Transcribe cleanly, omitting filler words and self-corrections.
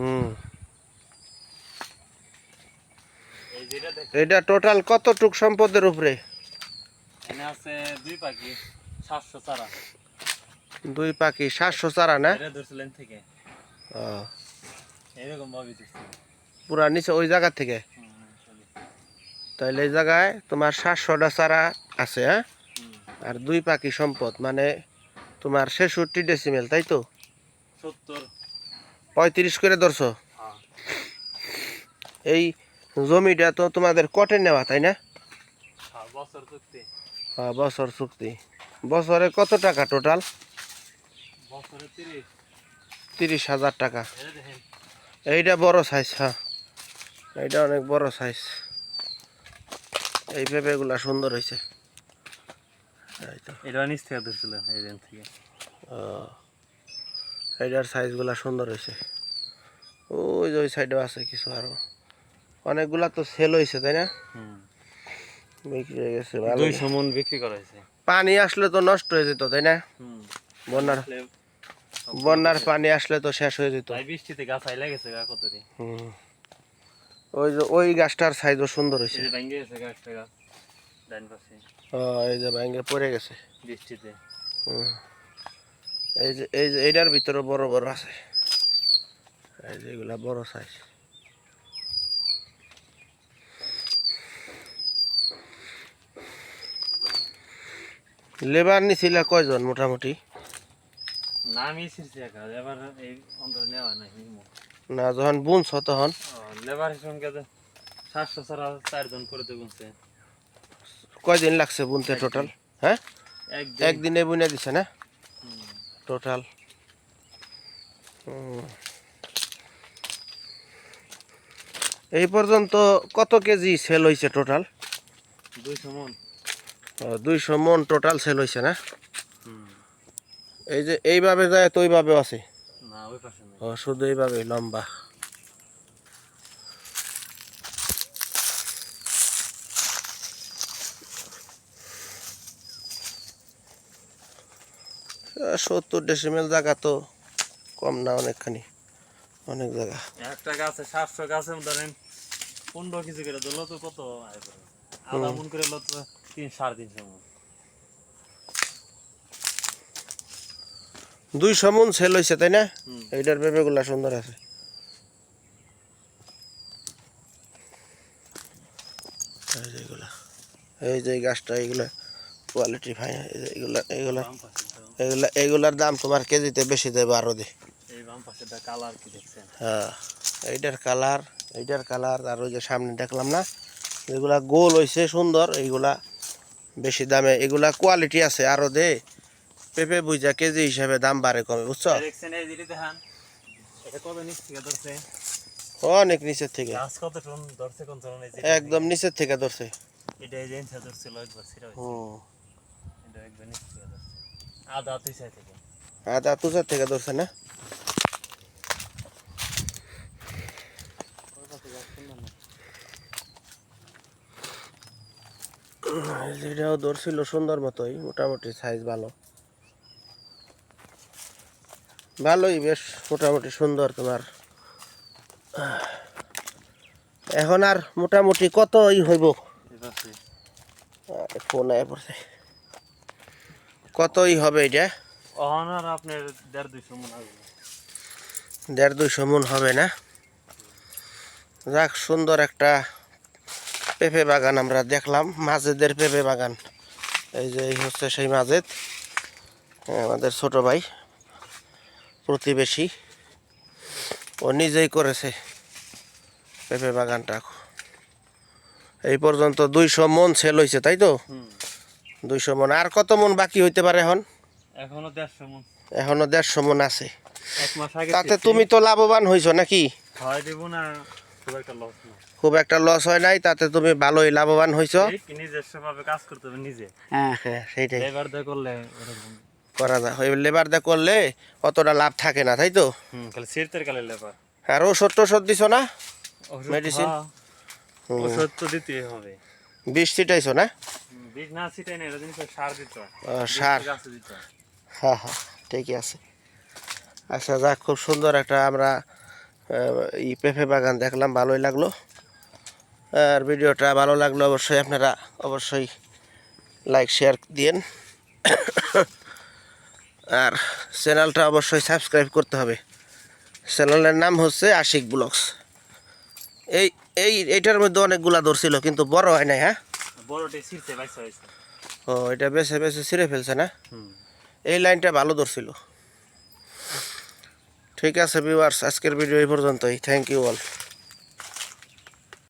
হুম। এটা টোটাল কতটুক সম্পদের উপরে? এনে আছে দুই পাখি 700 চারা। দুই পাখি 700 চারা না? এটা ধরছিলেন থেকে এরকম ভাবে দিচ্ছি পুরা নিচে ওই জায়গা থেকে। তাহলে এই জায়গায় তোমার 700টা চারা আছে, হ্যাঁ? আর দুই পাখি সম্পদ মানে তোমার 66 ডেসিমেল, তাই তো? 70 35 করে ধরছো। এই জমিটা তো তোমাদের কটে নেওয়া, তাই না? বছর চুক্তি। বছর চুক্তি। বছরে কত টাকা টোটাল? বছরে 30,000 টাকা। এইটা বড় সাইজ, হ্যাঁ এইটা অনেক বড় সাইজ। এই পেঁপেগুলা সুন্দর হয়েছে। এটা নিচ থেকে ধরছিলেন এই রেঞ্জ থেকে। এইটার সাইজগুলা সুন্দর হয়েছে। ওই যে ওই সাইডেও আছে কিছু আরো। অনেকগুলা তো সেল হয়েছে, তাই না? বিক্রি হয়ে গেছে। 200 মণ বিক্রি করা হয়েছে। পানি আসলে তো নষ্ট হয়ে যেত, তাই না? বন্যার পানি আসলে তো শেষ হয়ে যেত। বৃষ্টিতে গাছ আইলা গেছে কতটি। ওই যে ওই গাছটার সাইজও সুন্দর হয়েছে। এই যে ভেঙে গেছে গাছটা, গাছ ডান পাশে। এই যে ভেঙে পড়ে গেছে বৃষ্টিতে। এই যে এইটার ভিতরে বড় বড় আছে। এই যে এগুলা বড় সাইজ। লেবার নিছিল কয়জন মোটামুটি? নামই ছিড়ছে একা, এবার এই অন্তর নেওয়া নাই না, যখন বুনছ তখন লেবারের সঙ্গে 700 ছাড়া 4 জন করে তো বুনছে। কয়দিন লাগছে বুনতে টোটাল? হ্যাঁ, একদিনে বুনে দিছে না টোটাল? এই পর্যন্ত কত কেজি সেল হয়েছে টোটাল? 200 মণ। 200 মণ টোটাল সেল হয়েছে না? এই যে এইভাবে যায় তো ওইভাবেও আছে না, ওই পাশে নাই। শুধু এইভাবে লম্বা। আহ, 70 ডেসিমেল জায়গা তো কম না, অনেকখানি, অনেক জায়গা। একটা গাছে 700 গাছে ধরেন 15 কেজি করে ধরলো তো কত আয় করে? আধা মণ করে হলো তো 3-350 মণ। 200 মণ সেল হয়েছে, তাই না? এইটার পেঁপেগুলা সুন্দর আছে। এই যে গাছটা, এইগুলা কোয়ালিটি ভাই। এইগুলার দাম তোমার কেজিতে বেশি দেবে আরো দে। এই বাম পাশেটা কালার কি দেখছেন? হ্যাঁ, এইটার কালার আর ওই যে সামনে দেখলাম না এগুলা গোল হয়েছে সুন্দর, এইগুলা বেশি দামে। এগুলা কোয়ালিটি আছে আরো দে। পেঁপে বুঝা কেজি হিসাবে দাম বাড়ে কমে, বুঝছো? দেখছেন এই জিনিস দেখান, এটা কত নিচ থেকে ধরছে? অনেক নিচের থেকে। গাছ কত টন ধরছে কোন ধরনের? একদম নিচের থেকে ধরছে। এটা এই জিনিস ধরছিল একবার ছিড়া হইছে। এটা একবার নিচ থেকে ধরছে। আধা তুই সাইড থেকে। আধা তুষার থেকে ধরছে না? এটাও ধরছিল সুন্দর মতোই, মোটামুটি সাইজ ভালো, ভালোই বেশ মোটামুটি সুন্দর। তোমার এখন আর মোটামুটি কত হইব? ফোন আয় পড়ছে। কতই হবে এটা? আর আপনার 150-200 মণ আসবে। 150-200 মণ হবে না? যাক, সুন্দর একটা পেঁপে বাগান আমরা দেখলাম, মাজেদের পেঁপে বাগান। এই যে এই হচ্ছে সেই মাজেদ, আমাদের ছোট ভাই, প্রতিবেশী, ও নিজেই করেছে পেঁপে বাগানটা। এই পর্যন্ত 200 মণ সেল হয়েছে, তাই তো? 200 মণ। আর কত মণ বাকি হইতে পারে এখন? এখনো 150 মণ। এখনো 150 মণ আছে। এক মাস আগে তাতে তুমি তো লাভবান হইছো নাকি? হয় দেব না, খুব একটা লস না। খুব একটা লস হয় নাই, তাতে তুমি ভালোই লাভবান হইছো। নিজস্ব ভাবে কাজ করতে হবে নিজে। হ্যাঁ, সেইটাই লেবার দিয়ে করলে এরকম করা যায়। ওই লেবার দিয়ে করলে অতটা লাভ থাকে না, তাই তো? খালি সিরতের কালে লেবার। আর ওষুধ দিছো না? মেডিসিন ওষুধ তো দিতে হবে। বিষ ছিটাইছো না? বীজ না ছিটাই না, এটা জিনিস সার দিতে হয়। সার, গাছে দিতে হয়। হ্যাঁ হ্যাঁ, ঠিকই আছে। আচ্ছা, যাক, খুব সুন্দর একটা আমরা এই পেঁপে বাগান দেখলাম, ভালোই লাগলো। আর ভিডিওটা ভালো লাগলো অবশ্যই আপনারা অবশ্যই লাইক শেয়ার দিন। আর চ্যানেলটা অবশ্যই সাবস্ক্রাইব করতে হবে। চ্যানেলের নাম হচ্ছে আশিক ব্লগস। এইটার মধ্যে অনেকগুলা ধরছিল কিন্তু বড় হয় নাই। হ্যাঁ, বড়টি ছিঁড়তে বাইসা হয়েছে। ও এটা বেছে বেছে ছিঁড়ে ফেলছে না? হুম। এই লাইনটা ভালো ধরছিল। ঠিক আছে ভিউয়ার্স, আজকের ভিডিও এই পর্যন্তই। Thank you all.